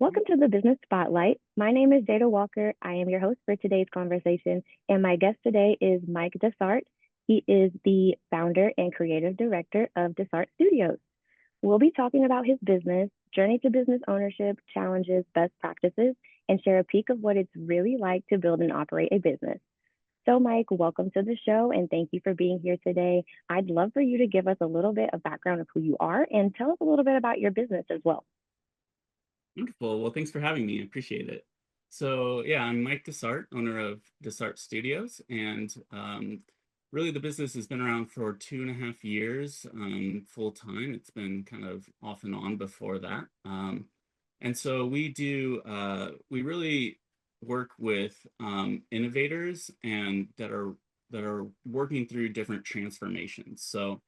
Welcome to the Business Spotlight. My name is Jada Walker. I am your host for today's conversation, and my guest today is Mike DeSart. He is the founder and creative director of DeSart Studios. We'll be talking about his business, journey to business ownership, challenges, best practices, and share a peek of what it's really like to build and operate a business. So, Mike, welcome to the show, and thank you for being here today. I'd love for you to give us a little bit of background of who you are and tell us a little bit about your business as well. Wonderful. Well, thanks for having me. I appreciate it. So, yeah, I'm Mike DeSart, owner of DeSart Studios, and really the business has been around for 2.5 years full time. It's been kind of off and on before that. And so we really work with innovators and that are working through different transformations. So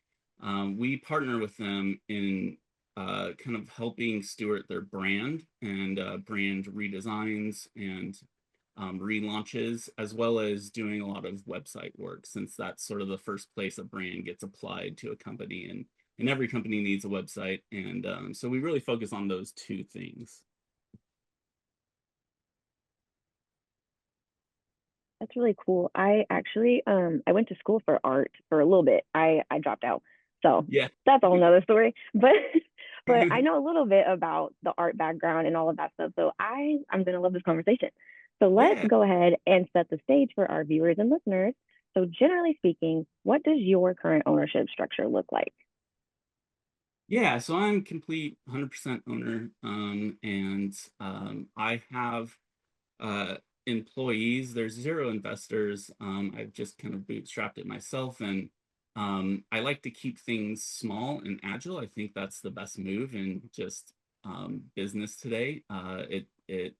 we partner with them in kind of helping steward their brand and brand redesigns and relaunches, as well as doing a lot of website work, since that's sort of the first place a brand gets applied to a company, and every company needs a website. And so we really focus on those two things. That's really cool. I actually I went to school for art for a little bit. I dropped out. So Yeah. that's a whole nother story. But I know a little bit about the art background and all of that stuff. So I'm gonna love this conversation. So let's Yeah. go ahead and set the stage for our viewers and listeners. So generally speaking, what does your current ownership structure look like? Yeah, so I'm complete 100% owner, and I have uh, employees. There's zero investors. I've just kind of bootstrapped it myself, and I like to keep things small and agile. I think that's the best move in just business today. It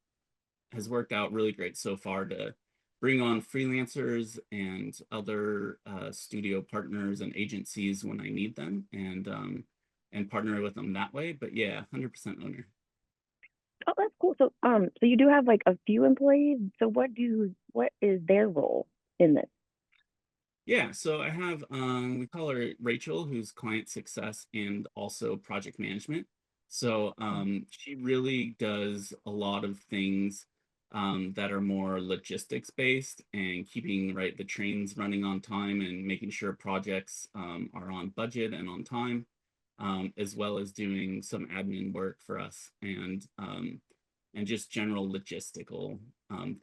has worked out really great so far to bring on freelancers and other studio partners and agencies when I need them, and partner with them that way. But yeah, 100% owner. Oh, that's cool. So you do have like a few employees. So what is their role in this? Yeah, so I have we call her Rachel, who's client success and also project management. So she really does a lot of things that are more logistics based, and keeping right the trains running on time and making sure projects are on budget and on time, as well as doing some admin work for us, and just general logistical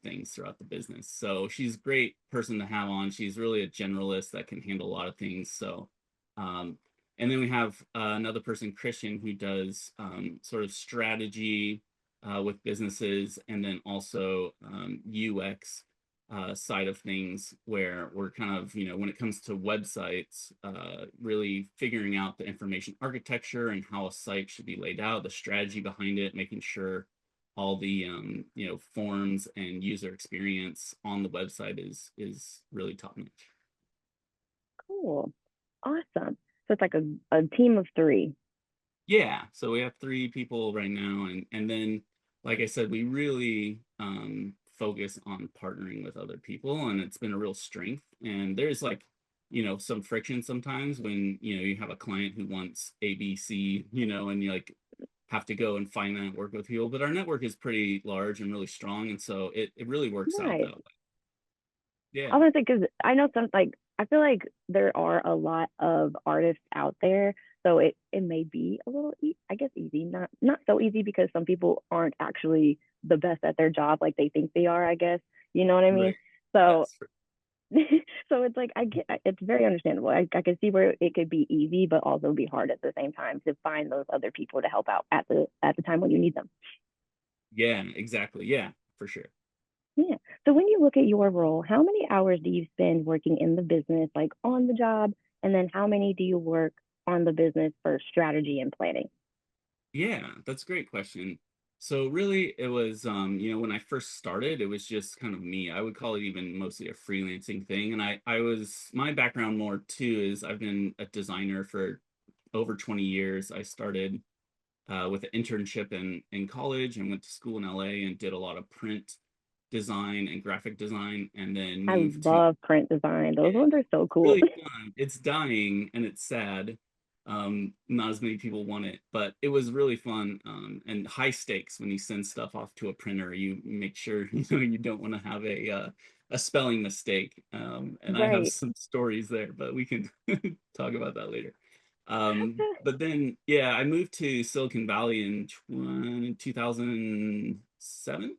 things throughout the business. So she's a great person to have on. She's really a generalist that can handle a lot of things. So, and then we have another person, Christian, who does sort of strategy with businesses, and then also UX side of things, where we're kind of, when it comes to websites, really figuring out the information architecture and how a site should be laid out, the strategy behind it, making sure all the forms and user experience on the website is really top notch. Cool. Awesome. So it's like a team of three. Yeah, so we have 3 people right now, and then, like I said, we really focus on partnering with other people, and it's been a real strength. And there's like, some friction sometimes when you have a client who wants ABC, and you like have to go and find that work with people. But our network is pretty large and really strong, and so it really works out Nice. that way. Yeah. I was gonna say because I know some like I feel like there are a lot of artists out there, so it may be a little I guess easy, not so easy because some people aren't actually the best at their job like they think they are. I guess you know what I mean. Right. So Yes. so it's like I get it's very understandable. I can see where it could be easy, but also be hard at the same time to find those other people to help out at the time when you need them. Yeah, exactly. Yeah, for sure. Yeah. So when you look at your role, how many hours do you spend working in the business, like on the job? And then how many do you work on the business for strategy and planning? Yeah, that's a great question. So really it was when I first started, it was just kind of me. I would call it even mostly a freelancing thing. And I was my background more too is I've been a designer for over 20 years. I started with an internship in college and went to school in LA and did a lot of print design and graphic design, and then I moved to love print design. yeah, Those ones are so cool. really fun. It's dying and it's sad. not as many people want it, but it was really fun, and high stakes. When you send stuff off to a printer, you make sure you don't want to have a spelling mistake. And I have Right. some stories there, but we can talk about that later. But then, yeah, I moved to Silicon Valley in 2007.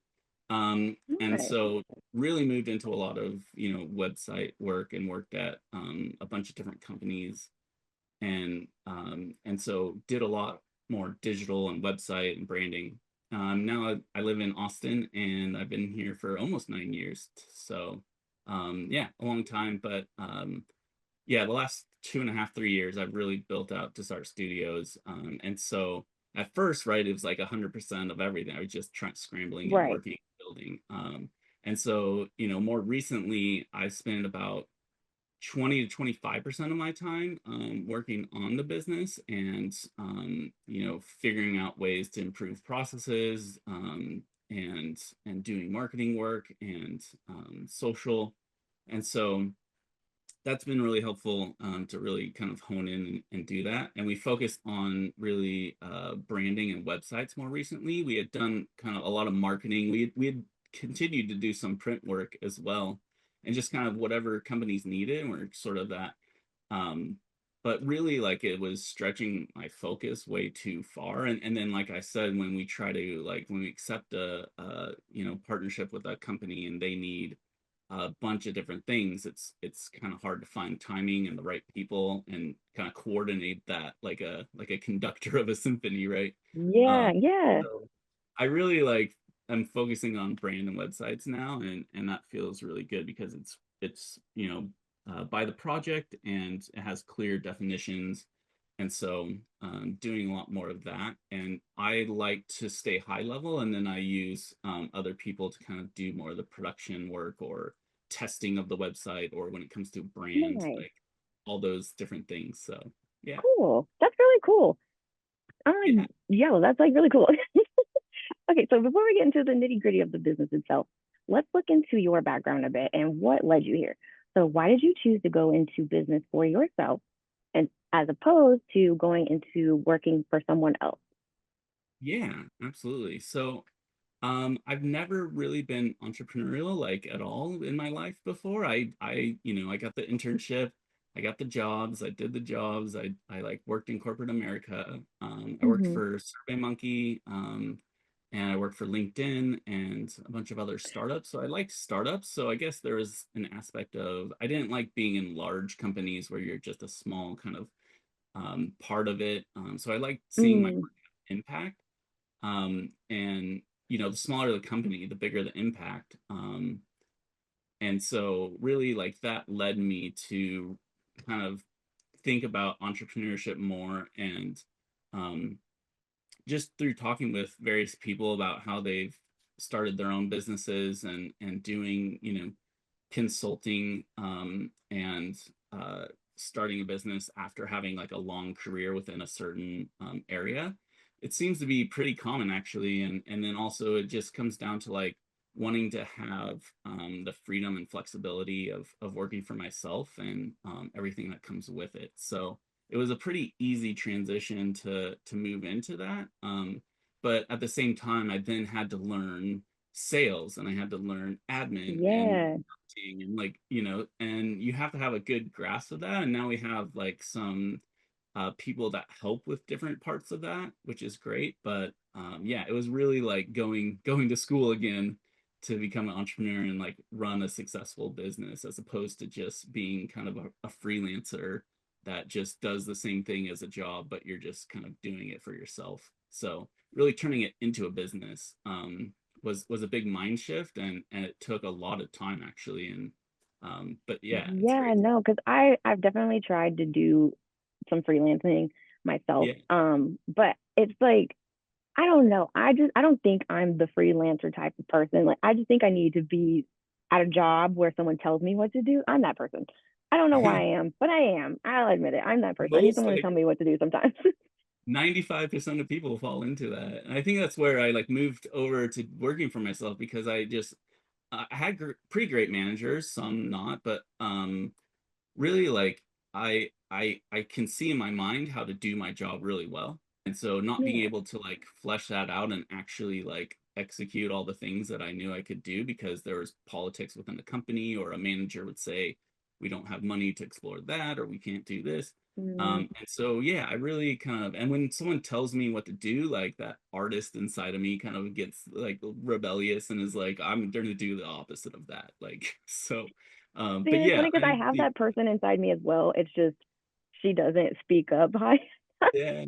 And Nice. so really moved into a lot of, website work, and worked at a bunch of different companies, and so did a lot more digital and website and branding. Now I live in Austin, and I've been here for almost 9 years. So yeah, a long time. But yeah, the last 2.5, 3 years, I've really built out DeSart Studios. And so at first, right, it was like 100% of everything. I was just trying, scrambling and Right. working, building. And so, more recently, I spent about 20 to 25% of my time working on the business, and figuring out ways to improve processes, and doing marketing work, and social. And so that's been really helpful, to really kind of hone in and do that. And we focused on really branding and websites more recently. We had done kind of a lot of marketing. We had continued to do some print work as well, and just kind of whatever companies needed. And we're sort of that. Um, but really, like, it was stretching my focus way too far. And then, like I said, when we try to, like, when we accept a partnership with a company, and they need a bunch of different things, it's kind of hard to find timing and the right people, and kind of coordinate that, like a conductor of a symphony, right? Yeah, um yeah. so I really like, I'm focusing on brand and websites now, and that feels really good, because it's by the project, and it has clear definitions. And so doing a lot more of that. And I like to stay high level, and then I use other people to kind of do more of the production work, or testing of the website, or when it comes to brand, Nice. like all those different things. So yeah. Cool. That's really cool. I'm Yeah. like, yo, that's like really cool. Okay, so before we get into the nitty gritty of the business itself, let's look into your background a bit and what led you here. So, why did you choose to go into business for yourself, and as opposed to going into working for someone else? Yeah, absolutely. So I've never really been entrepreneurial, like, at all in my life before. I got the internship, I got the jobs, I did the jobs, I like worked in corporate America. I worked Hmm. for SurveyMonkey, and I worked for LinkedIn and a bunch of other startups. So I liked startups. So I guess there was an aspect of, I didn't like being in large companies where you're just a small kind of part of it. So I liked seeing my Mm, work have impact. And the smaller the company, the bigger the impact. And so really, like, that led me to kind of think about entrepreneurship more. And um, just through talking with various people about how they've started their own businesses, and doing, consulting, and starting a business after having like a long career within a certain area. It seems to be pretty common, actually. And then also, it just comes down to, like, wanting to have the freedom and flexibility of working for myself, and everything that comes with it. So it was a pretty easy transition to move into that. But at the same time, I then had to learn sales, and I had to learn admin and yeah. marketing, and, like, and you have to have a good grasp of that. And now we have, like, some people that help with different parts of that, which is great. But yeah, it was really like going to school again to become an entrepreneur, and, like, run a successful business, as opposed to just being kind of a freelancer that just does the same thing as a job, but you're just kind of doing it for yourself. So really turning it into a business was a big mind shift, and it took a lot of time, actually. And but yeah, it's Yeah, great. no, because I've definitely tried to do some freelancing myself. Yeah. But it's like I don't know. I don't think I'm the freelancer type of person. Like I just think I need to be at a job where someone tells me what to do. I'm that person. I don't know why I am, but I am. I'll admit it. I'm that person. I need Most, someone to like, tell me what to do sometimes. 95% of people fall into that. And I think that's where I, like, moved over to working for myself, because I had pretty great managers, some not, but really, like, I can see in my mind how to do my job really well. And so not being Yeah. able to like flesh that out and actually like execute all the things that I knew I could do because there was politics within the company, or a manager would say we don't have money to explore that, or we can't do this. Mm, And so yeah, I really kind of, and when someone tells me what to do, like that artist inside of me kind of gets like rebellious and is like, I'm going to do the opposite of that. Like so See, but it's yeah, funny because I have that person inside me as well. It's just she doesn't speak up high. yeah.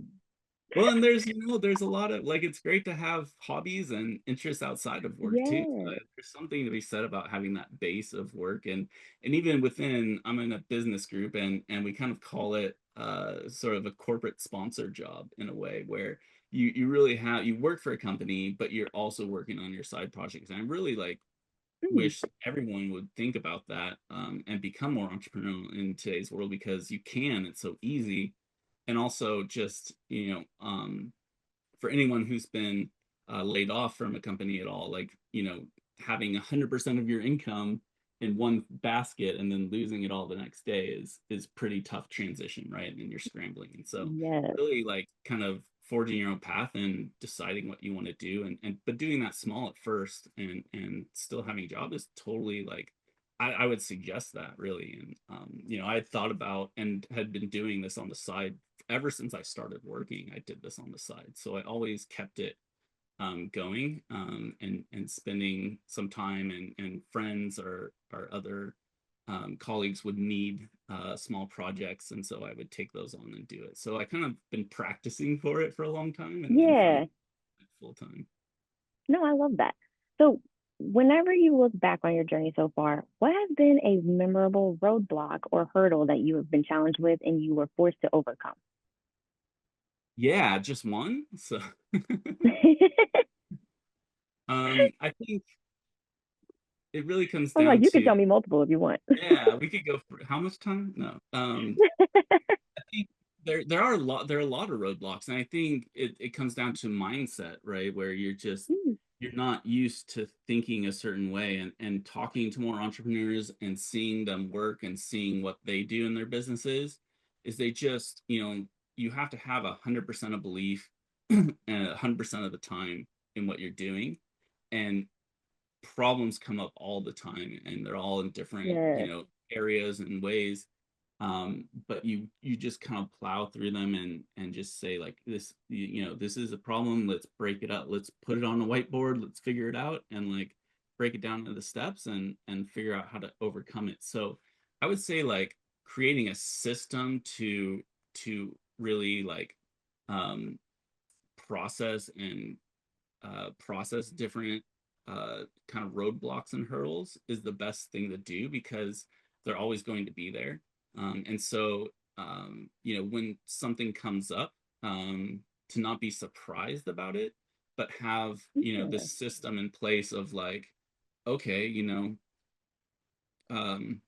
Well, and there's, there's a lot of like, it's great to have hobbies and interests outside of work too. Yeah. There's something to be said about having that base of work, and even within, I'm in a business group, and we kind of call it sort of a corporate sponsor job in a way where you really have, you work for a company, but you're also working on your side projects. And I really like Mm, wish everyone would think about that, and become more entrepreneurial in today's world because you can, it's so easy. And also just, for anyone who's been laid off from a company at all, like, having 100% of your income in one basket and then losing it all the next day is pretty tough transition, right? And you're scrambling. And so yes. really like kind of forging your own path and deciding what you want to do, and but doing that small at first, and still having a job is totally like, I would suggest that really. And I had thought about and had been doing this on the side ever since I started working. I did this on the side, so I always kept it going, and spending some time, and friends or other colleagues would need small projects, and so I would take those on and do it. So I kind of been practicing for it for a long time, and then finally Yeah. full time. No, I love that. So, whenever you look back on your journey so far, what has been a memorable roadblock or hurdle that you have been challenged with and you were forced to overcome? Yeah, just one. So I think it really comes I'm down like, you could to, tell me multiple if you want. yeah, we could go for how much time? No. I think there are a lot of roadblocks, and I think it comes down to mindset, right? Where Mm, you're not used to thinking a certain way, and talking to more entrepreneurs and seeing them work and seeing what they do in their businesses is they just, you have to have 100% of belief and 100% of the time in what you're doing. And problems come up all the time, and they're all in different, yes. areas and ways. But you just kind of plow through them, and just say like, this, this is a problem, let's break it up, let's put it on a whiteboard, let's figure it out, and like break it down into the steps, and figure out how to overcome it. So I would say like creating a system to really like um process different kind of roadblocks and hurdles is the best thing to do, because they're always going to be there. And so, when something comes up, to not be surprised about it, but have, Yeah. this system in place of like, okay, um,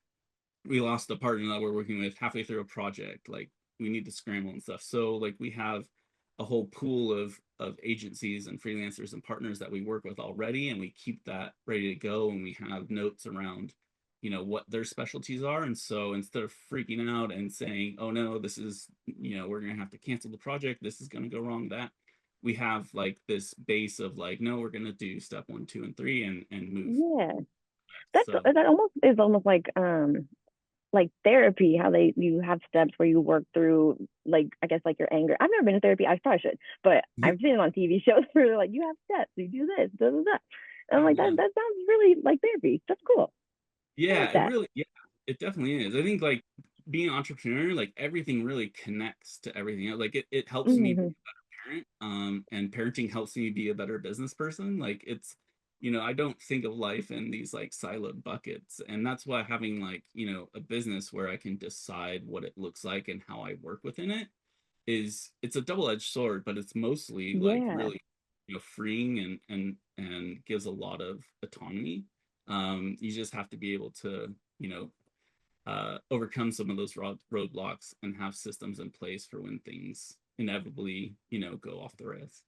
we lost a partner that we're working with halfway through a project, like we need to scramble and stuff. So like we have a whole pool of agencies and freelancers and partners that we work with already, and we keep that ready to go, and we have notes around, what their specialties are. And so instead of freaking out and saying, oh no, this is, we're going to have to cancel the project, this is going to go wrong, that we have like this base of like, no, we're going to do step one, two, and three, and move. Yeah. So That almost is almost like therapy, how they you have steps where you work through, like, I guess like your anger. I've never been to therapy, I probably should, but I've seen it on TV shows where they're like, you have steps, you do this, da da da. And I'm oh like, yeah. that sounds really like therapy. That's cool. I Yeah, like that. yeah, it definitely is. I think like being an entrepreneur, like everything really connects to everything else. Like it helps me be Hmm. a better parent, and parenting helps me be a better business person. Like it's, I don't think of life in these like siloed buckets. And that's why having like, a business where I can decide what it looks like and how I work within it it's a double-edged sword, but it's mostly like Yeah. really, freeing, and gives a lot of autonomy. You just have to be able to, overcome some of those roadblocks and have systems in place for when things inevitably, go off the rails.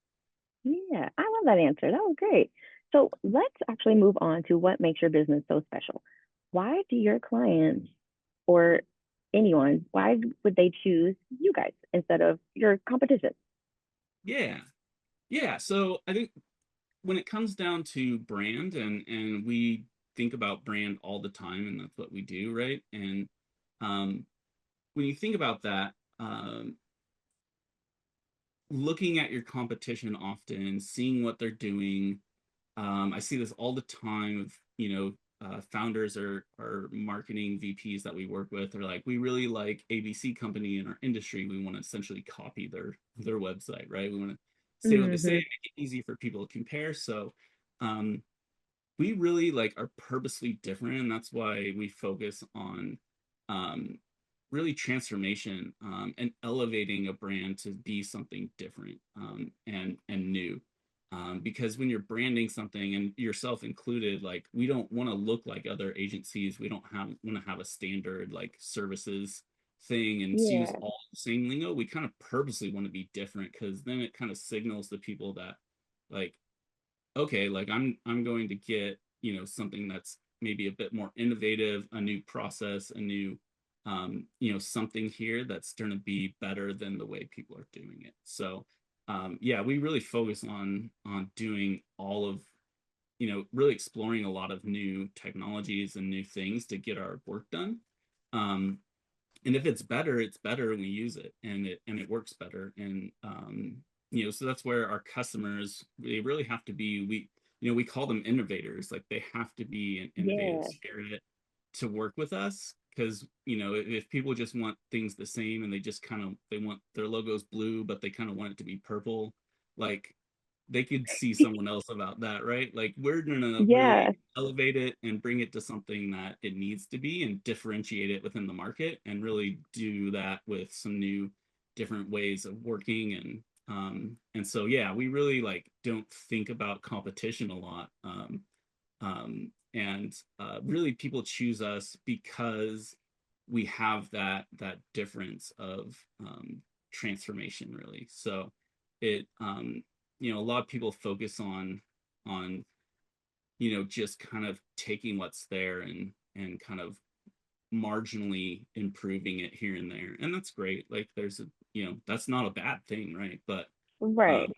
Yeah. I love that answer. That was great. So let's actually move on to what makes your business so special. Why do your clients, or anyone, why would they choose you guys instead of your competition? Yeah. Yeah. So I think when it comes down to brand, and we think about brand all the time, and that's what we do, right? And um when you think about that, looking at your competition often, seeing what they're doing. I see this all the time of, founders or marketing VPs that we work with are like, we really like ABC company in our industry. We want to essentially copy their website, right? We want to say what they say, Mm-hmm. make it easy for people to compare. So um, we really like are purposely different, and that's why we focus on um, really transformation, and elevating a brand to be something different, and new. Because when you're branding something, and yourself included, like, we don't want to look like other agencies. We don't have want to have a standard like services thing and use Yeah. all the same lingo. We kind of purposely want to be different, because then it kind of signals to people that, like, okay, like, I'm going to get, something that's maybe a bit more innovative, a new process, a new, something here that's going to be better than the way people are doing it. So yeah, we really focus on doing all of, really exploring a lot of new technologies and new things to get our work done. um and if it's better, it's better, and we use it, and it works better. And so that's where our customers, they really have to be, we call them innovators. Like, they have to be an innovative Yeah. spirit to work with us, because if people just want things the same, and they just kind of, they want their logos blue but they kind of want it to be purple, like, they could see someone else about that, right? Like, we're gonna Yeah. really elevate it and bring it to something that it needs to be, and differentiate it within the market, and really do that with some new, different ways of working. And so yeah, we really like don't think about competition a lot. And really, people choose us because we have that difference of transformation, really. So it a lot of people focus on just kind of taking what's there, and kind of marginally improving it here and there, and that's great. Like, there's a, that's not a bad thing, right? But um, Right.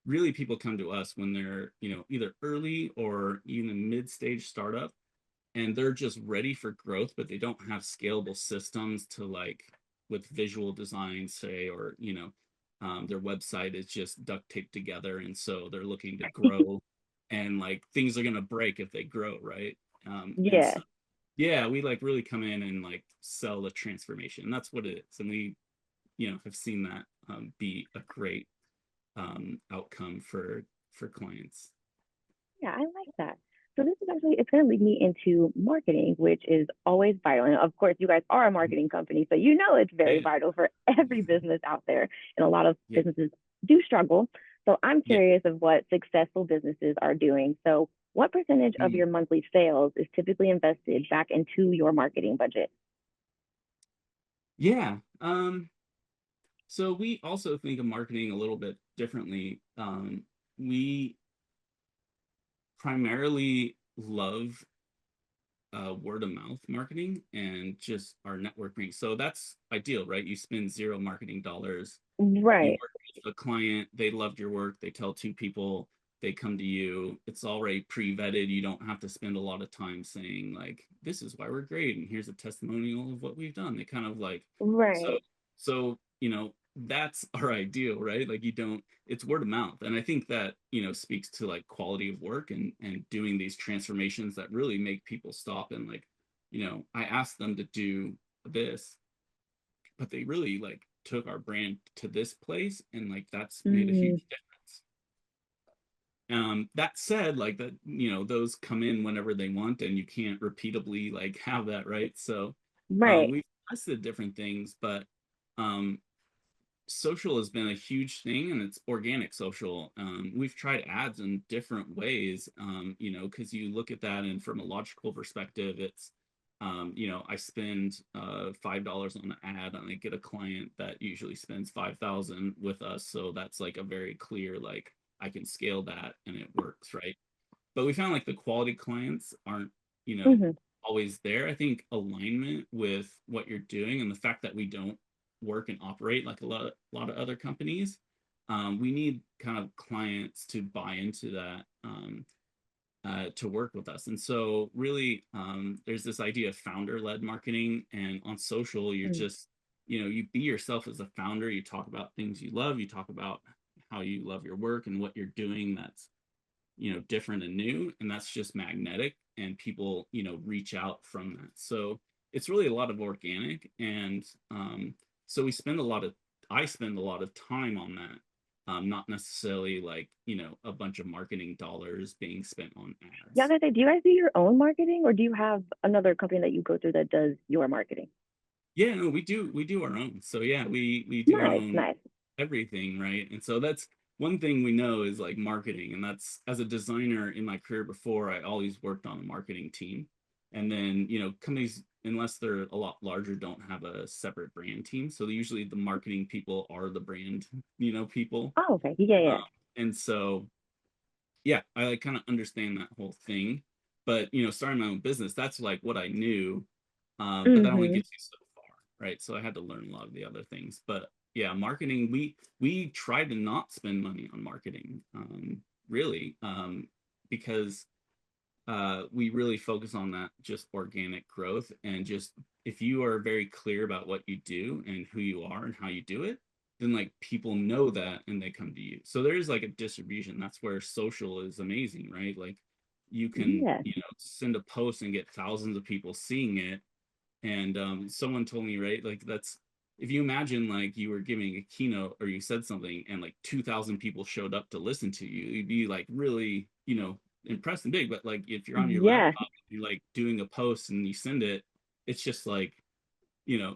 really, people come to us when they're, either early or even mid-stage startup, and they're just ready for growth, but they don't have scalable systems to, like, with visual design, say, or their website is just duct taped together, and so they're looking to grow, and like, things are going to break if they grow, right? And Yeah. so yeah, we like really come in and like sell the transformation, and that's what it is. And we have seen that be a great outcome for clients. Yeah, I like that. So this is actually, it's going to lead me into marketing, which is always vital. And of course, you guys are a marketing company, so you know it's very Yeah, vital for every business out there. And a lot of yeah, businesses do struggle. So I'm yeah. curious of what successful businesses are doing. So what percentage of Mm. your monthly sales is typically invested back into your marketing budget? Yeah. So we also think of marketing a little bit differently. We primarily love word of mouth marketing and just our networking. So that's ideal, right? You spend zero marketing dollars. You Right. work with a client, they loved your work, they tell two people, they come to you. It's already pre-vetted. You don't have to spend a lot of time saying, like, this is why we're great, and here's a testimonial of what we've done. They kind of like, so Right. so that's our ideal, right? Like, you don't, it's word of mouth. And I think that speaks to like quality of work, and doing these transformations that really make people stop, and like, I asked them to do this, but they really like took our brand to this place, and like, that's made a Mm, huge difference. That said, like, that, those come in whenever they want, and you can't repeatably like have that, right? So right. we've tested different things, but um social has been a huge thing, and it's organic social. We've tried ads in different ways, because you look at that, and from a logical perspective, it's, I spend $5 on an ad, and I get a client that usually spends 5,000 with us. So that's like a very clear, like, I can scale that and it works, right? But we found like the quality clients aren't, you know, Hmm. always there. I think alignment with what you're doing and the fact that we don't work and operate like a lot of other companies, we need kind of clients to buy into that, to work with us. And so really, there's this idea of founder-led marketing, and on social, you're Mm. just, you be yourself as a founder. You talk about things you love. You talk about how you love your work and what you're doing that's, different and new, and that's just magnetic, and people, reach out from that. So it's really a lot of organic, and so I spend a lot of time on that, not necessarily like, a bunch of marketing dollars being spent on Yeah, I ads. was gonna say, do you guys do your own marketing, or do you have another company that you go through that does your marketing? Yeah, no, we do our own. So yeah, we do Nice, own nice. everything, right? And so that's one thing we know is like marketing. And that's, as a designer in my career before, I always worked on a marketing team. And then, companies, unless they're a lot larger, don't have a separate brand team. So usually the marketing people are the brand, people. Oh, okay. Yeah, Um, yeah. and so yeah, I like kind of understand that whole thing. But starting my own business, that's like what I knew. But that only Mm-hmm. gets you so far, right? So I had to learn a lot of the other things. But yeah, marketing, we try to not spend money on marketing, really, because we really focus on that just organic growth, and just, if you are very clear about what you do and who you are and how you do it, then like people know that and they come to you. So there's like a distribution. That's where social is amazing, right? Like you can, Yeah. send a post and get thousands of people seeing it. And someone told me, right, like that's, if you imagine like you were giving a keynote or you said something and like 2,000 people showed up to listen to you, you'd be like really, impressed and big. But like if you're on your Yeah. laptop, you're like doing a post and you send it, it's just like,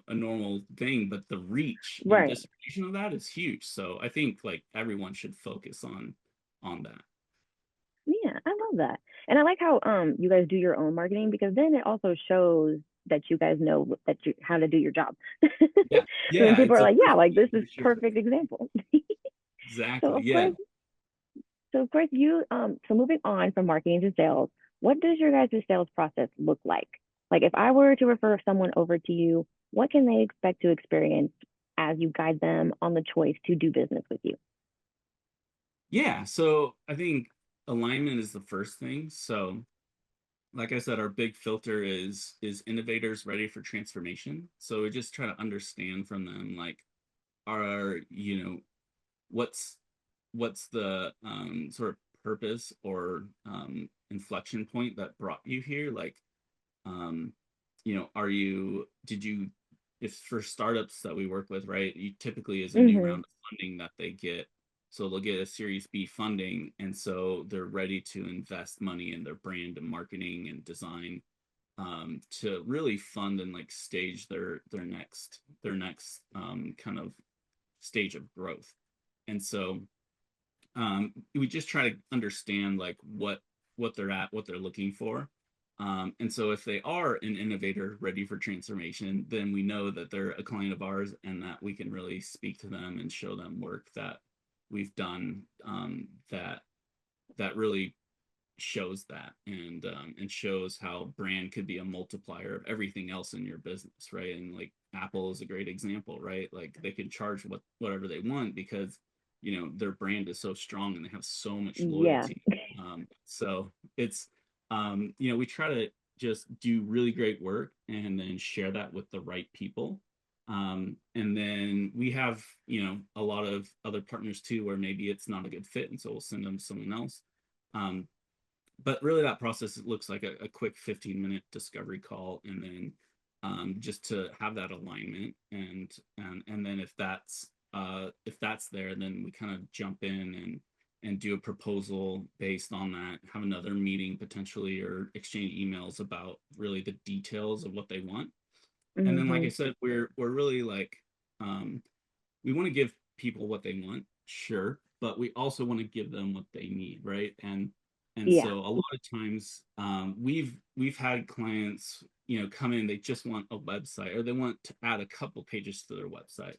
a normal thing. But the reach and Right. distribution of that is huge. So I think like everyone should focus on that. Yeah, I love that. And I like how you guys do your own marketing, because then it also shows that you guys know that you how to do your job. Yeah. So then Yeah. people It's are a like, yeah, first like this is for sure. perfect example. So Exactly. of Yeah. course, you so moving on from marketing to sales, what does your guys' sales process look like? Like if I were to refer someone over to you, what can they expect to experience as you guide them on the choice to do business with you? Yeah, so I think alignment is the first thing. So, like I said, our big filter is innovators ready for transformation. So we just try to understand from them, like, are, what's what's the sort of purpose or inflection point that brought you here? Like, um, are you did you if for startups that we work with, right, you typically is a new Mm-hmm. round of funding that they get. So they'll get a Series B funding, and so they're ready to invest money in their brand and marketing and design, to really fund and like stage their next kind of stage of growth. And so we just try to understand like what they're at, what they're looking for. And so if they are an innovator ready for transformation, then we know that they're a client of ours and that we can really speak to them and show them work that we've done, that really shows that, and shows how brand could be a multiplier of everything else in your business, right? And like Apple is a great example, right? Like they can charge whatever they want because their brand is so strong and they have so much Yeah. loyalty. So it's, we try to just do really great work and then share that with the right people. And then we have, a lot of other partners too, where maybe it's not a good fit, and so we'll send them to someone else. um, but really that process, it looks like a quick 15-minute discovery call, and then just to have that alignment, and then if that's there, then we kind of jump in and do a proposal based on that, have another meeting potentially, or exchange emails about really the details of what they want. And then like Mm-hmm. I said, we're really like, um, we want to give people what they want, sure, but we also want to give them what they need, right? And Yeah. so a lot of times, we've had clients, come in, they just want a website, or they want to add a couple pages to their website.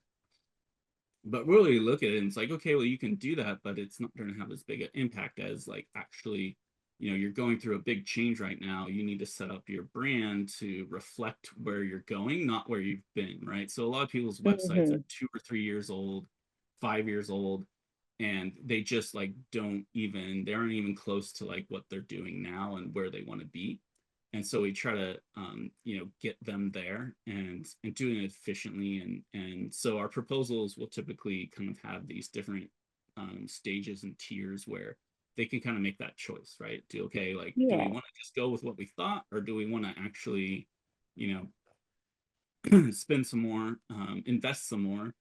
But really look at it and it's like, okay, well, you can do that, but it's not going to have as big an impact as like actually you're going through a big change right now. You need to set up your brand to reflect where you're going, not where you've been, right? So a lot of people's websites are Hmm. 2 or 3 years old, 5 years old, and they just like they aren't even close to like what they're doing now and where they want to be. And so we try to get them there and doing it efficiently. And so our proposals will typically kind of have these different stages and tiers where they can kind of make that choice, right? Do we Yeah. want to just go with what we thought, or do we want to actually, you spend some more, invest some more,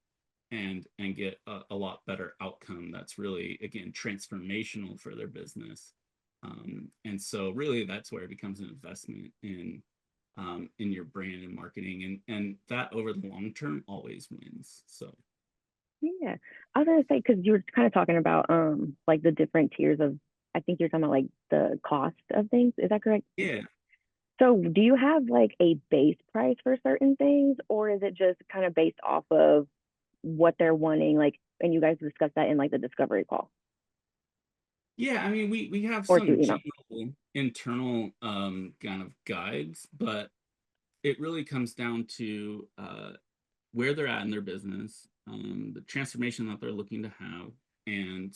and get a lot better outcome that's really, again, transformational for their business. And so really that's where it becomes an investment in your brand and marketing, and that over the long term always wins. So Yeah. I was gonna say, because you were kind of talking about like the different tiers of, I think you're talking about like the cost of things. Is that correct? yeah. So do you have like a base price for certain things, or is it just kind of based off of what they're wanting? Like, and you guys discussed that in like the discovery call, Yeah, I mean, we have or through some email? general internal kind of guides, but it really comes down to where they're at in their business, the transformation that they're looking to have, and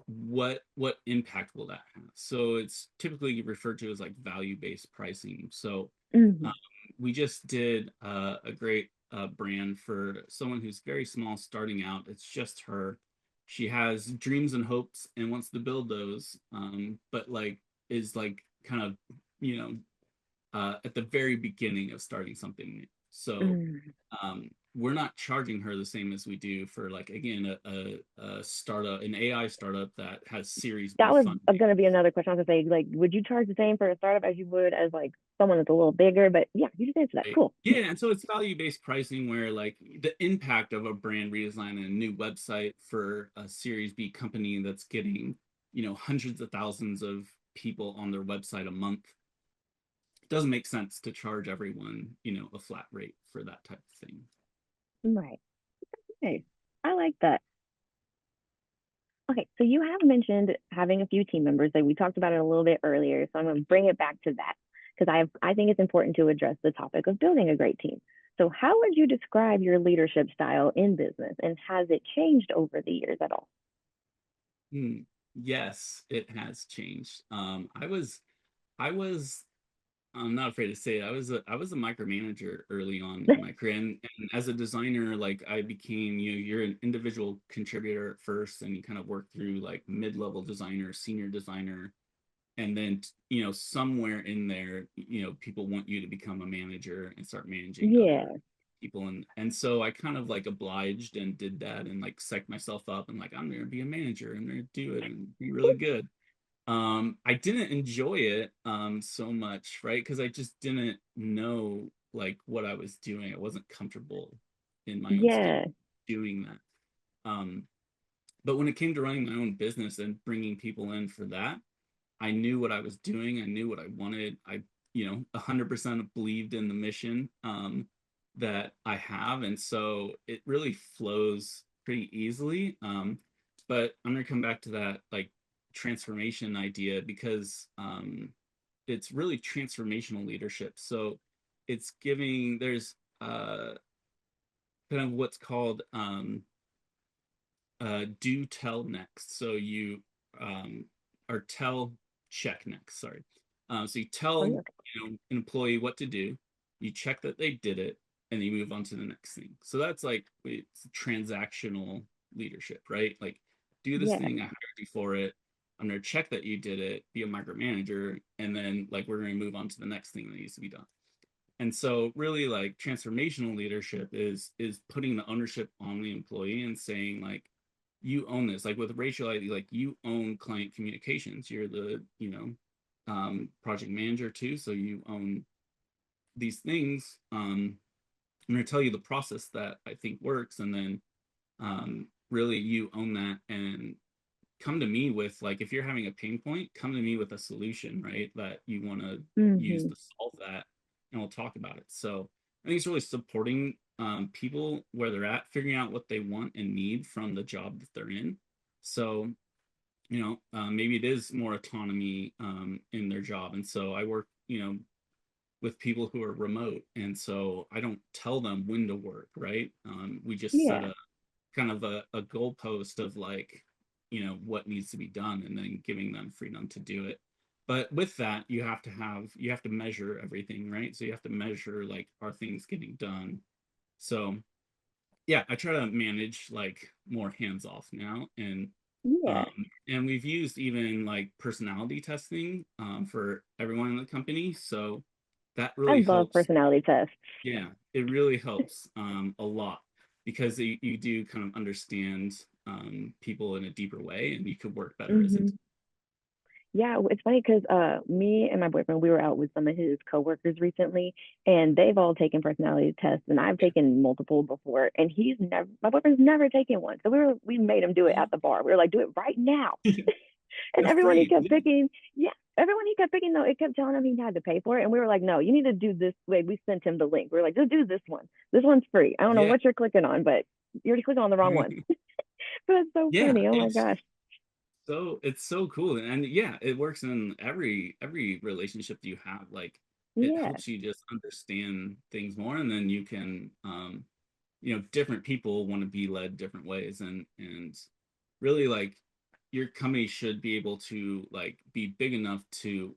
what impact will that have. So it's typically referred to as like value-based pricing. So Hmm. um, we just did a great brand for someone who's very small, starting out. It's just her. She has dreams and hopes and wants to build those, but like is like kind of you know at the very beginning of starting something new. So Mm. we're not charging her the same as we do for, like, again, a startup, an AI startup that has Series B That was funding. going to be another question. I was gonna say, like, would you charge the same for a startup as you would as like someone that's a little bigger? But yeah, you just answered that. Right? Cool. Yeah, and so it's value-based pricing where like the impact of a brand redesign and a new website for a Series B company that's getting, hundreds of thousands of people on their website a month, it doesn't make sense to charge everyone, a flat rate for that type of thing. Right. Okay. I like that. Okay, so you have mentioned having a few team members. Like we talked about it a little bit earlier, so I'm going to bring it back to that because I think it's important to address the topic of building a great team. So, how would you describe your leadership style in business, and has it changed over the years at all? Hmm. Yes, it has changed. I was I'm not afraid to say it. I was a micromanager early on in my career, and as a designer, like I became, you're an individual contributor at first, and you kind of work through like mid-level designer, senior designer, and then somewhere in there, people want you to become a manager and start managing other Yeah, people, and so I kind of like obliged and did that, and like psyched myself up, and like I'm gonna be a manager, I'm gonna do it and be really good. I didn't enjoy it so much, right? Because I just didn't know like what I was doing. I wasn't comfortable in my own skin yeah, doing that. But when it came to running my own business and bringing people in for that, I knew what I was doing. I knew what I wanted. I 100% believed in the mission that I have, and so it really flows pretty easily. But I'm gonna come back to that like transformation idea because it's really transformational leadership. So it's giving there's kind of what's called do tell next. So you or tell check next. Sorry. So you tell okay. an employee what to do, you check that they did it, and you move on to the next thing. So that's like it's transactional leadership, right? Like do this Yeah, thing, I hired you for it. I'm gonna check that you did it, be a micromanager, and then like we're gonna move on to the next thing that needs to be done. And so really like transformational leadership is putting the ownership on the employee and saying like you own this. Like with Rachel, like you own client communications, you're the project manager too, so you own these things. I'm going to tell you the process that I think works, and then really you own that, and come to me with like if you're having a pain point, come to me with a solution, right, that you want to use hmm, to solve that, and we'll talk about it. So I think it's really supporting people where they're at, figuring out what they want and need from the job that they're in. So maybe it is more autonomy in their job. And so I work, with people who are remote. And so I don't tell them when to work, right? We just set Yeah. a kind of a goalpost of like, what needs to be done and then giving them freedom to do it. But with that, you have to measure everything, right? So you have to measure like, are things getting done? So yeah, I try to manage like more hands off now, Yeah. and we've used even like personality testing for everyone in the company. So that I really love helps. personality tests. Yeah, it really helps a lot because you do kind of understand people in a deeper way, and you could work better as a team. Hmm. Yeah, it's funny because me and my boyfriend, we were out with some of his coworkers recently, and they've all taken personality tests, and I've taken multiple before, and my boyfriend's never taken one. So we made him do it Yeah. at the bar. We were like, do it right now. And It's everyone he free. kept Yeah. picking, yeah, everyone he kept picking though, it kept telling him he had to pay for it, and we were like, no, you need to do this way. We sent him the link. We were like, just do this one. This one's free. I don't know Yeah. what you're clicking on, but you're clicking on the wrong one. But it's so Yeah, funny. Oh my gosh. it's so cool. And yeah, it works in every relationship you have. Like it Yeah. helps you just understand things more, and then you can different people want to be led different ways, and really like your company should be able to like be big enough to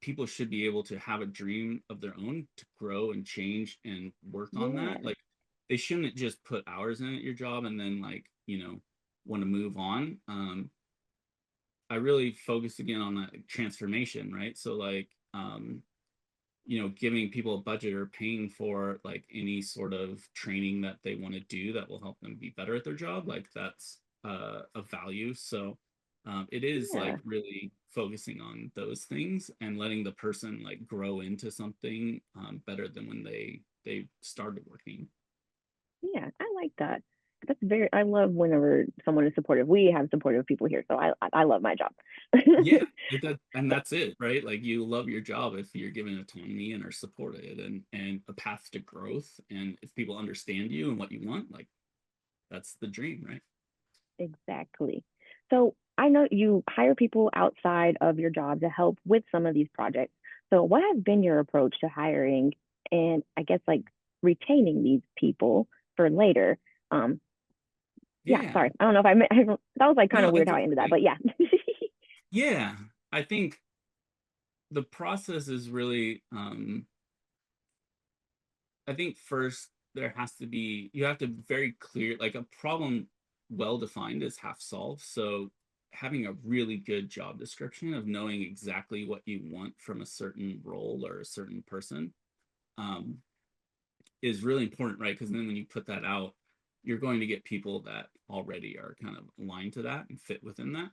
people should be able to have a dream of their own to grow and change and work on that. Yeah. Like they shouldn't just put hours in at your job and then like want to move on. I really focus again on that transformation, right? So like giving people a budget or paying for like any sort of training that they want to do that will help them be better at their job, like that's a value. So it is like Yeah. really focusing on those things and letting the person like grow into something better than when they started working. Yeah, I like that. I love whenever someone is supportive. We have supportive people here, so I love my job. Yeah, and that's it, right? Like you love your job if you're given autonomy and are supported and a path to growth, and if people understand you and what you want, like that's the dream, right? Exactly. So I know you hire people outside of your job to help with some of these projects. So what has been your approach to hiring and I guess like retaining these people for later? Um, yeah, Yeah. sorry. I don't know if that was like kind No, of weird that's how I ended that, okay. but yeah. Yeah. I think the process is really I think first there has to be you have to very clear like a problem well defined is half solved. So having a really good job description of knowing exactly what you want from a certain role or a certain person um, is really important, right? Because then when you put that out, you're going to get people that already are kind of aligned to that and fit within that.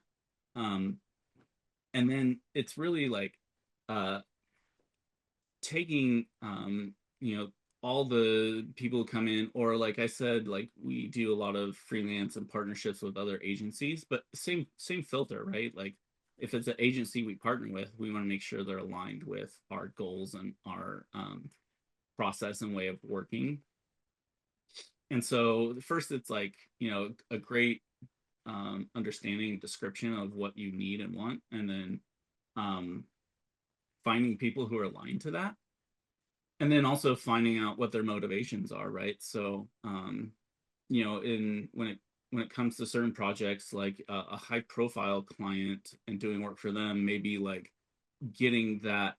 Um, and then it's really like uh, taking all the people who come in, or like I said, like we do a lot of freelance and partnerships with other agencies, but same filter, right? Like if it's an agency we partner with, we want to make sure they're aligned with our goals and our process and way of working. And so first it's like a great understanding description of what you need and want, and then um, finding people who are aligned to that, and then also finding out what their motivations are, right? So in when it comes to certain projects, like a high profile client and doing work for them, maybe like getting that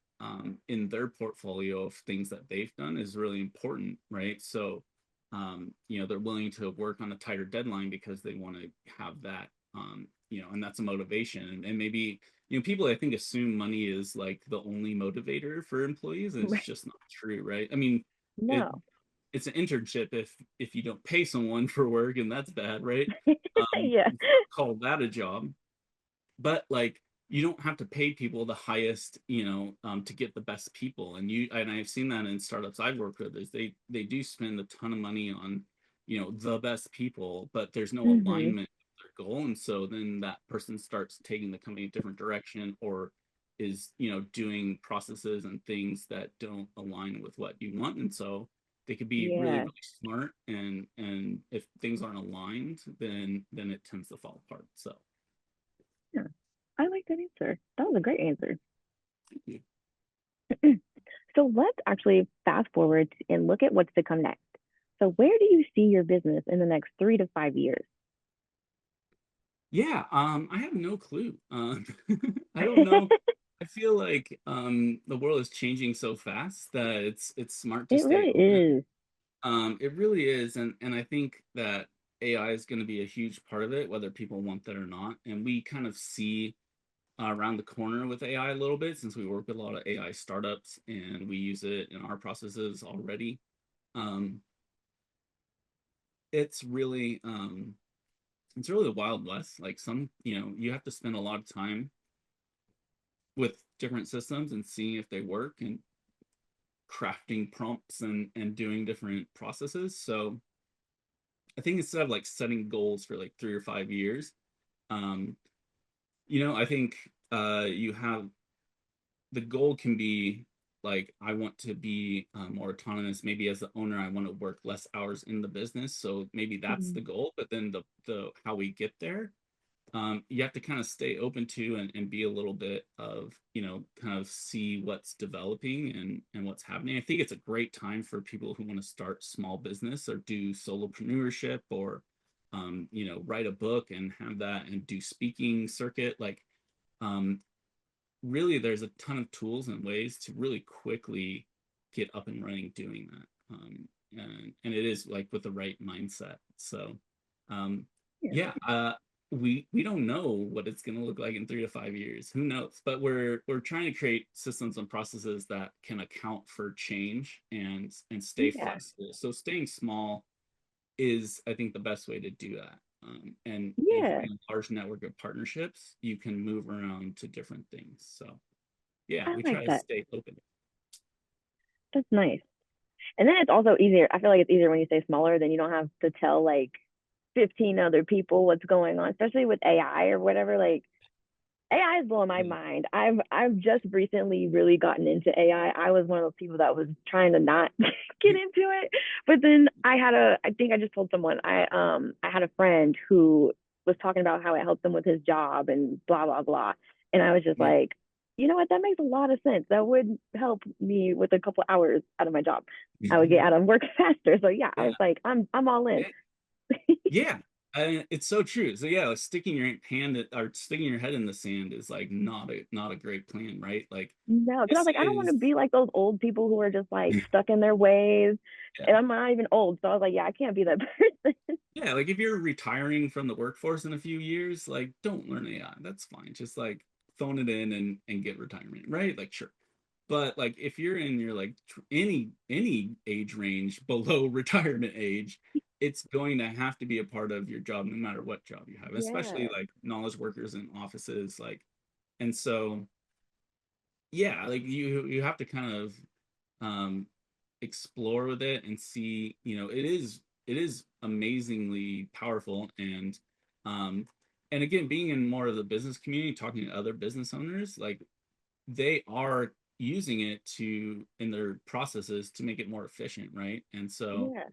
in their portfolio of things that they've done is really important, right? So, they're willing to work on a tighter deadline because they want to have that, and that's a motivation. And maybe, people I think assume money is like the only motivator for employees, and it's Right. just not true, right? I mean, it No. it's an internship if you don't pay someone for work, and that's bad, right? Yeah. You cannot call that a job, but like you don't have to pay people the highest to get the best people, and I've seen that in startups I've worked with is they do spend a ton of money on the best people, but there's no Hmm. alignment with their goal, and so then that person starts taking the company a different direction, or is doing processes and things that don't align with what you want, and so they could be really Yeah. really smart, and if things aren't aligned, then it tends to fall apart. So I like that answer. That was a great answer. Thank you. So let's actually fast forward and look at what's to come next. So where do you see your business in the next 3 to 5 years? Yeah, I have no clue. I don't know. I feel like the world is changing so fast that it's smart to It stay really open. is. It really is, and I think that AI is going to be a huge part of it, whether people want that or not. And we kind of see around the corner with AI a little bit since we work with a lot of AI startups and we use it in our processes already. Um, it's really it's really the Wild West. Like you have to spend a lot of time with different systems and seeing if they work and crafting prompts and doing different processes. So I think instead of like setting goals for like 3 or 5 years, um, I think you have the goal can be like I want to be more autonomous. Maybe as the owner, I want to work less hours in the business. So maybe that's Mhm. the goal. But then the how we get there, you have to kind of stay open to and be a little bit of kind of see what's developing and what's happening. I think it's a great time for people who want to start small business or do solopreneurship or write a book and have that and do speaking circuit um, really there's a ton of tools and ways to really quickly get up and running doing that and it is like with the right mindset. So um Yeah. yeah we don't know what it's going to look like in 3 to 5 years, who knows, but we're trying to create systems and processes that can account for change and stay Yeah. flexible. So staying small is, I think, the best way to do that. And Yeah. having a large network of partnerships, you can move around to different things. So yeah, I we like try to that. stay open. That's nice. And then it's also easier. I feel like it's easier when you say smaller, then you don't have to tell like 15 other people what's going on, especially with AI or whatever. Like AI is blowing my Yeah, mind. I've just recently really gotten into AI. I was one of those people that was trying to not get into it, but then I think I just told someone I had a friend who was talking about how it helped him with his job and blah blah blah, and I was just yeah, like, you know what, that makes a lot of sense. That would help me with a couple hours out of my job. I would get out of work faster. So yeah, I yeah, was like, I'm all in. yeah. Yeah. It's so true. So yeah, like sticking your or sticking your head in the sand is like not a great plan, right? Like No, because I was this like, I don't want is to be like those old people who are just like stuck in their ways. yeah. And I'm not even old. So I was like, yeah, I can't be that person. Yeah, like if you're retiring from the workforce in a few years, like don't learn AI. That's fine. Just like phone it in and get retirement, right? Like sure. But like if you're in your like any age range below retirement age, it's going to have to be a part of your job no matter what job you have, especially Yeah. like knowledge workers in offices like. And so yeah, like you have to kind of um explore with it and see, it is amazingly powerful um and again, being in more of the business community, talking to other business owners, like they are using it to in their processes to make it more efficient, right? And so Yeah.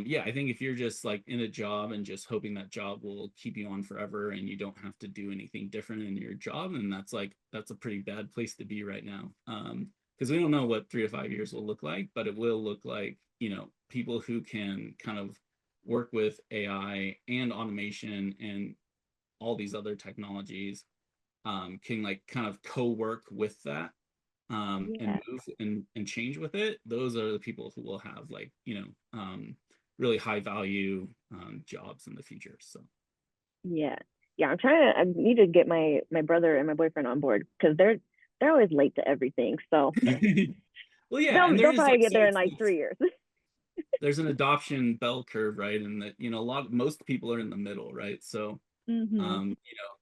yeah, I think if you're just like in a job and just hoping that job will keep you on forever and you don't have to do anything different in your job, and that's a pretty bad place to be right now. Because we don't know what 3 to 5 years will look like, but it will look like, people who can kind of work with AI and automation and all these other technologies can like kind of co-work with that and Yeah. move and change with it. Those are the people who will have like really high value jobs in the future. So Yeah. Yeah. I need to get my brother and my boyfriend on board because they're always late to everything. So well yeah, and they'll there's probably like get so there in it's like 3 years. there's an adoption bell curve, right? And that most people are in the middle, right? So Hmm.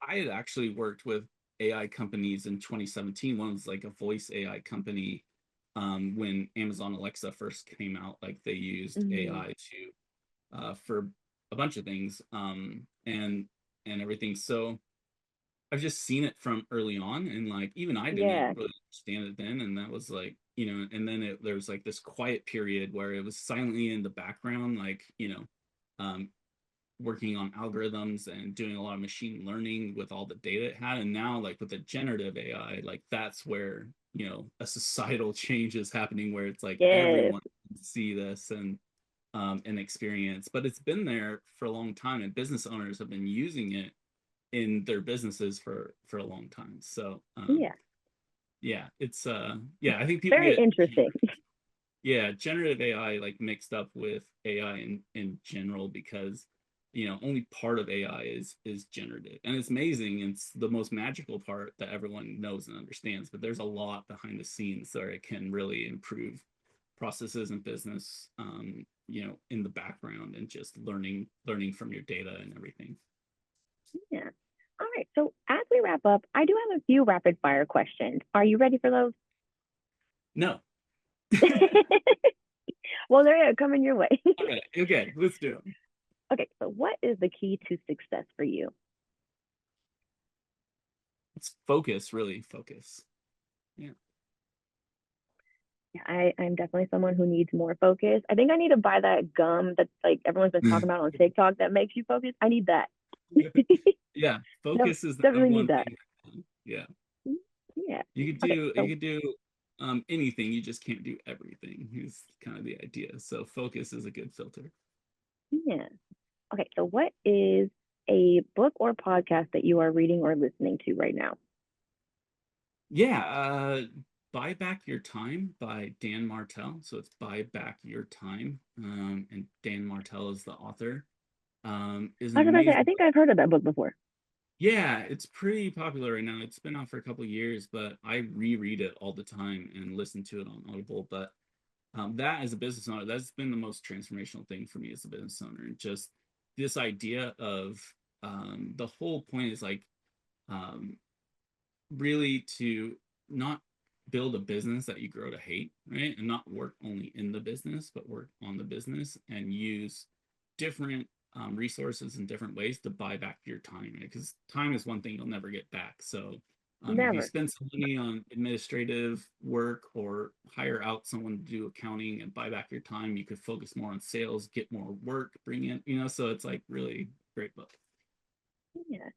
I had actually worked with AI companies in 2017. One was like a voice AI company. When Amazon Alexa first came out, like they used Hmm. AI to for a bunch of things and everything. So I've just seen it from early on, and like even I didn't Yeah. really understand it then, and that was like and then there was like this quiet period where it was silently in the background, like um, working on algorithms and doing a lot of machine learning with all the data it had. And now, like with the generative AI, like that's where, you know, a societal change is happening where it's like Yes. everyone can see this and experience. But it's been there for a long time, and business owners have been using it in their businesses for a long time. So Yeah. yeah, it's yeah, I think people Very get interesting. yeah, generative AI like mixed up with AI in general because you know only part of AI is generative, and it's amazing. It's the most magical part that everyone knows and understands, but there's a lot behind the scenes where it can really improve processes and business, you know, in the background and just learning from your data and everything. Yeah. All right. So as we wrap up, I do have a few rapid fire questions. Are you ready for those? No. Well, they're coming your way. Okay, okay, let's do it. Okay. So what is the key to success for you? It's focus, really focus. Yeah. Yeah, I'm definitely someone who needs more focus. I think I need to buy that gum that's like everyone's been talking about on TikTok that makes you focus. I need that. Yeah, No, focus is the definitely number need one that. thing. Yeah. Yeah. You could Okay. do you So could do anything, you just can't do everything is kind of the idea. So focus is a good filter. yeah. Okay. So what is a book or podcast that you are reading or listening to right now? Yeah, Buy Back Your Time by Dan Martell. So it's Buy Back Your Time. And Dan Martell is the author. Is I an was gonna say I amazing think book. I've heard of that book before. Yeah, it's pretty popular right now. It's been out for a couple years, but I reread it all the time and listen to it on Audible. But that as a business owner, that's been the most transformational thing for me as a business owner. And just this idea of the whole point is like um, really to not build a business that you grow to hate, right? And not work only in the business, but work on the business and use different resources in different ways to buy back your time, right? Because time is one thing you'll never get back. So if you Never. spend some money on administrative work or hire out someone to do accounting and buy back your time, you could focus more on sales, get more work, bring in, you know, so it's like really great book. Yeah.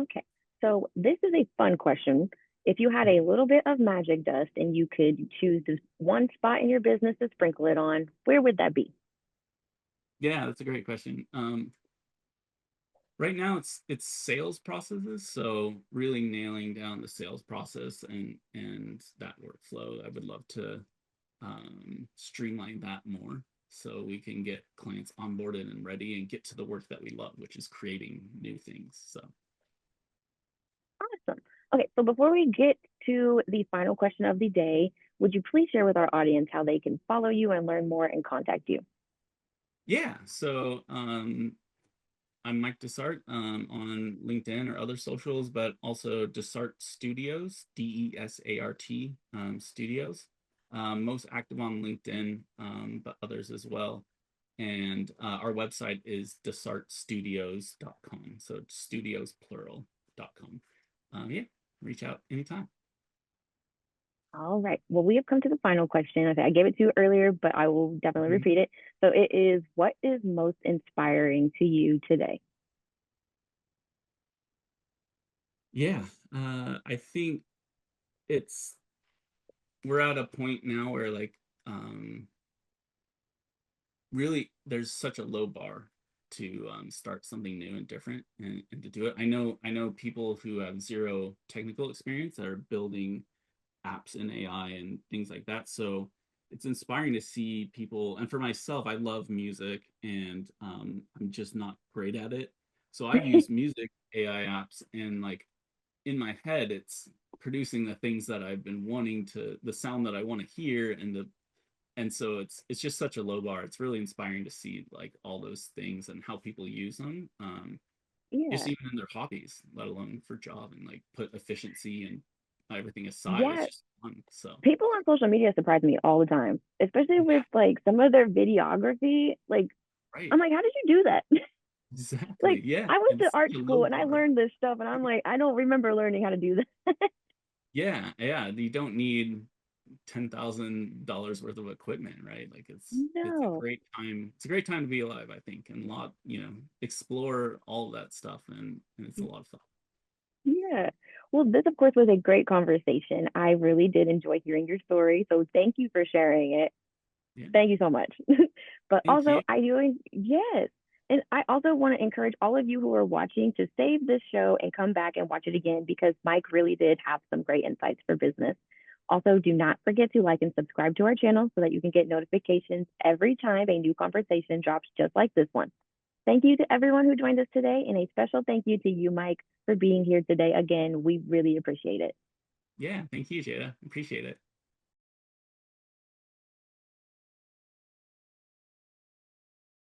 Okay. So this is a fun question. If you had a little bit of magic dust and you could choose this one spot in your business to sprinkle it on, where would that be? Yeah, that's a great question. Right now it's sales processes, so really nailing down the sales process and that workflow. I would love to streamline that more so we can get clients onboarded and ready and get to the work that we love, which is creating new things. So Awesome. Okay, so before we get to the final question of the day, would you please share with our audience how they can follow you and learn more and contact you? yeah, so I'm Mike DeSart on LinkedIn or other socials, but also DeSart Studios, DESART Studios. Most active on LinkedIn, but others as well. And our website is desartstudios.com. So studios plural.com. Yeah, reach out anytime. All right. Well, we have come to the final question. Okay, I gave it to you earlier, but I will definitely Mhm. repeat it. So it is, what is most inspiring to you today? Yeah, I think it's we're at a point now where like really there's such a low bar to start something new and different and to do it. I know people who have zero technical experience that are building apps in AI and things like that. So it's inspiring to see people. And for myself, I love music and I'm just not great at it. So I've used music AI apps and like in my head, it's producing the things that I've been wanting to, the sound that I want to hear and so it's just such a low bar. It's really inspiring to see like all those things and how people use them, just Yeah. even in their hobbies, let alone for job and like put efficiency and everything aside. It's Yeah. just fun. So People on social media surprise me all the time, especially yeah, with like some of their videography. Like, right, I'm like, how did you do that? exactly, Like, yeah. I went And to such art a low school and I bar. learned this stuff, and I'm like, I don't remember learning how to do that. Yeah, yeah. You don't need $10,000 worth of equipment, right? Like it's a No. great time. It's a great time to be alive, I think, and a lot, explore all of that stuff, and it's a lot of fun. Yeah. Well, this, of course, was a great conversation. I really did enjoy hearing your story. So thank you for sharing it. Yeah. Thank you so much. But Thank also, you. yes. And I also want to encourage all of you who are watching to save this show and come back and watch it again because Mike really did have some great insights for business. Also, do not forget to like and subscribe to our channel so that you can get notifications every time a new conversation drops just like this one. Thank you to everyone who joined us today, and a special thank you to you, Mike, for being here today. Again, we really appreciate it. Yeah, thank you, Jada. Appreciate it.